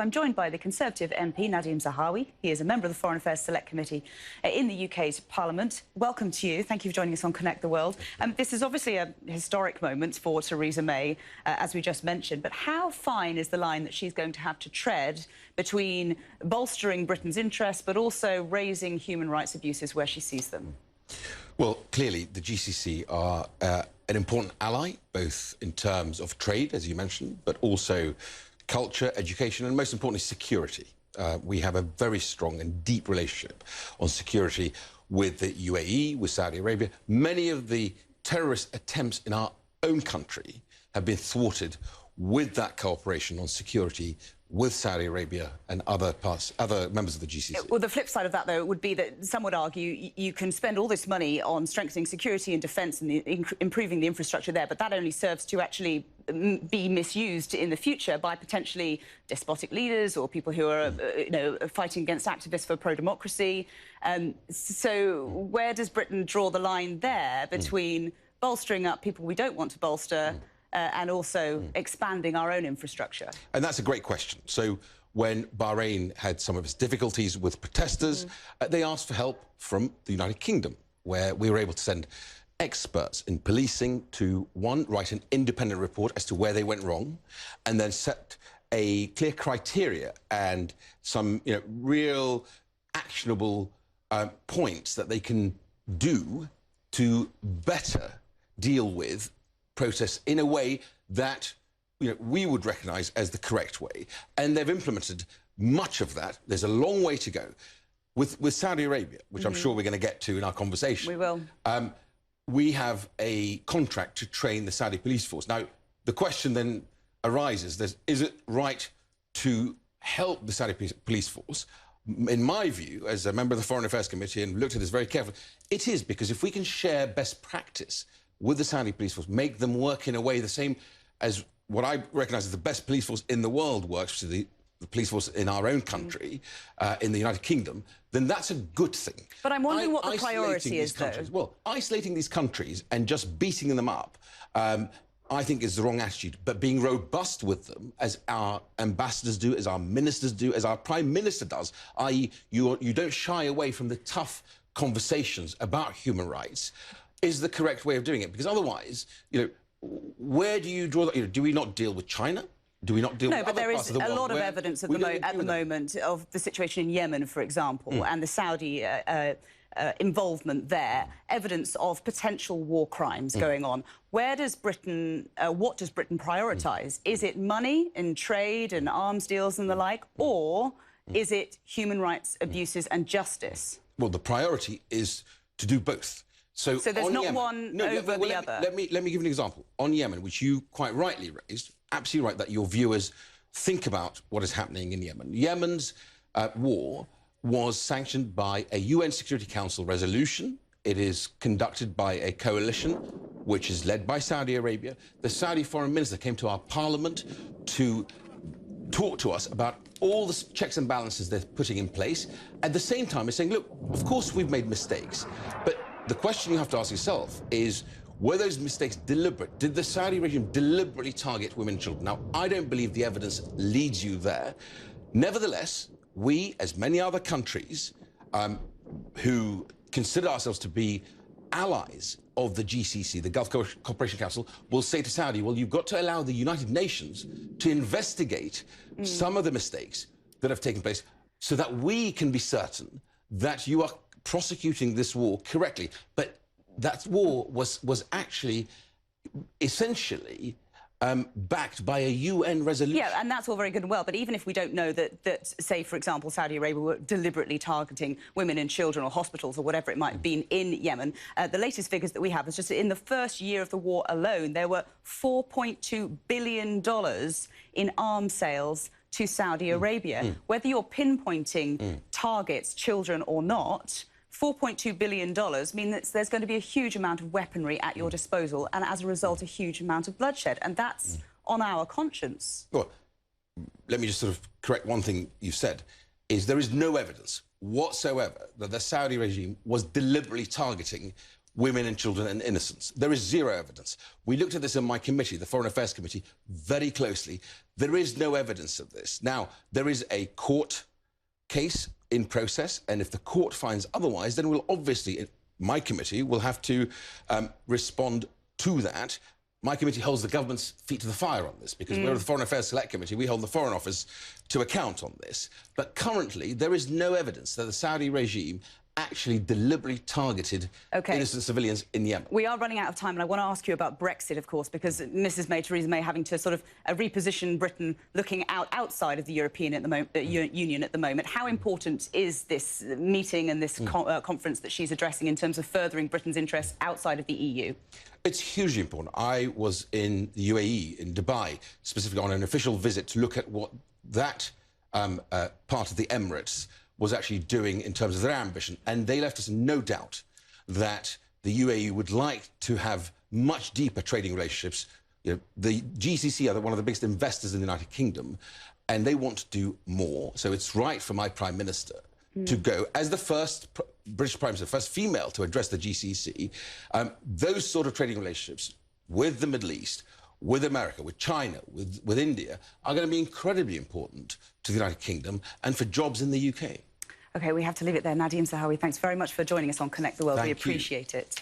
I'm joined by the Conservative MP, Nadhim Zahawi. He is a member of the Foreign Affairs Select Committee in the UK's Parliament. Welcome to you. Thank you for joining us on Connect the World. This is obviously a historic moment for Theresa May, as we just mentioned, but how fine is the line that she's going to have to tread between bolstering Britain's interests but also raising human rights abuses where she sees them? Well, clearly, the GCC are an important ally, both in terms of trade, as you mentioned, but also culture, education, and most importantly, security. We have a very strong and deep relationship on security with the UAE, with Saudi Arabia. Many of the terrorist attempts in our own country have been thwarted with that cooperation on security with Saudi Arabia and other members of the GCC. Well, the flip side of that, though, would be that some would argue you can spend all this money on strengthening security and defence and improving the infrastructure there, but that only serves to actually be misused in the future by potentially despotic leaders or people who are, fighting against activists for pro-democracy. So where does Britain draw the line there between bolstering up people we don't want to bolster and also expanding our own infrastructure? And that's a great question. So when Bahrain had some of its difficulties with protesters, they asked for help from the United Kingdom, where we were able to send experts in policing to, one, write an independent report as to where they went wrong, and then set a clear criteria and some, real actionable points that they can do to better deal with protests in a way that we would recognise as the correct way. And they've implemented much of that. There's a long way to go. With Saudi Arabia, which I'm sure we're going to get to in our conversation. We will. We have a contract to train the Saudi police force. Now, the question then arises, is it right to help the Saudi police force? In my view, as a member of the Foreign Affairs Committee and looked at this very carefully, it is, because if we can share best practice with the Saudi police force, make them work in a way the same as what I recognise as the best police force in the world works, which is the police force in our own country, in the United Kingdom, then that's a good thing. But I'm wondering what the priority is, though. Well, isolating these countries and just beating them up, I think is the wrong attitude. But being robust with them, as our ambassadors do, as our ministers do, as our Prime Minister does, i.e. you don't shy away from the tough conversations about human rights, is the correct way of doing it. Because otherwise, where do you draw that? Do we not deal with China? Do we not deal with other parts of the world? No, but there is a lot of evidence at the moment of the situation in Yemen, for example, and the Saudi involvement there, evidence of potential war crimes going on. Where does Britain, what does Britain prioritise? Is it money in trade and arms deals and the like, or is it human rights abuses and justice? Well, the priority is to do both. So there's not one over the other? Let me give you an example. On Yemen, which you quite rightly raised, absolutely right that your viewers think about what is happening in Yemen. Yemen's war was sanctioned by a UN Security Council resolution. It is conducted by a coalition which is led by Saudi Arabia. The Saudi foreign minister came to our parliament to talk to us about all the checks and balances they're putting in place. At the same time, it's saying, look, of course we've made mistakes, but the question you have to ask yourself is, were those mistakes deliberate? Did the Saudi regime deliberately target women and children? Now, I don't believe the evidence leads you there. Nevertheless, we, as many other countries who consider ourselves to be allies of the GCC, the Gulf Cooperation Council, will say to Saudi, well, you've got to allow the United Nations to investigate some of the mistakes that have taken place so that we can be certain that you are prosecuting this war correctly. But that war was actually essentially backed by a UN resolution. Yeah, and that's all very good and well, but even if we don't know that say, for example, Saudi Arabia were deliberately targeting women and children or hospitals or whatever it might have been in Yemen, the latest figures that we have is just in the first year of the war alone, there were $4.2 billion in arms sales to Saudi Arabia. Whether you're pinpointing targets, children or not, $4.2 billion mean that there's going to be a huge amount of weaponry at your disposal and, as a result, a huge amount of bloodshed. And that's on our conscience. Well, let me just sort of correct one thing you've said, is there is no evidence whatsoever that the Saudi regime was deliberately targeting women and children and innocents. There is zero evidence. We looked at this in my committee, the Foreign Affairs Committee, very closely. There is no evidence of this. Now, there is a court case in process, and if the court finds otherwise, then we'll obviously, my committee will have to respond to that. My committee holds the government's feet to the fire on this, because we're the Foreign Affairs Select Committee. We hold the Foreign Office to account on this. But currently, there is no evidence that the Saudi regime actually deliberately targeted innocent civilians in Yemen. We are running out of time, and I want to ask you about Brexit, of course, because Mrs May, Theresa May, having to sort of reposition Britain looking outside of the European Union at the moment. How important is this meeting and this conference that she's addressing in terms of furthering Britain's interests outside of the EU? It's hugely important. I was in the UAE, in Dubai, specifically on an official visit to look at what that part of the Emirates was actually doing in terms of their ambition. And they left us in no doubt that the UAE would like to have much deeper trading relationships. You know, the GCC are one of the biggest investors in the United Kingdom, and they want to do more. So it's right for my Prime Minister to go, as the first British Prime Minister, first female to address the GCC, those sort of trading relationships with the Middle East, with America, with China, with India, are going to be incredibly important to the United Kingdom and for jobs in the UK. OK, we have to leave it there. Nadhim Zahawi, thanks very much for joining us on Connect the World. We appreciate it.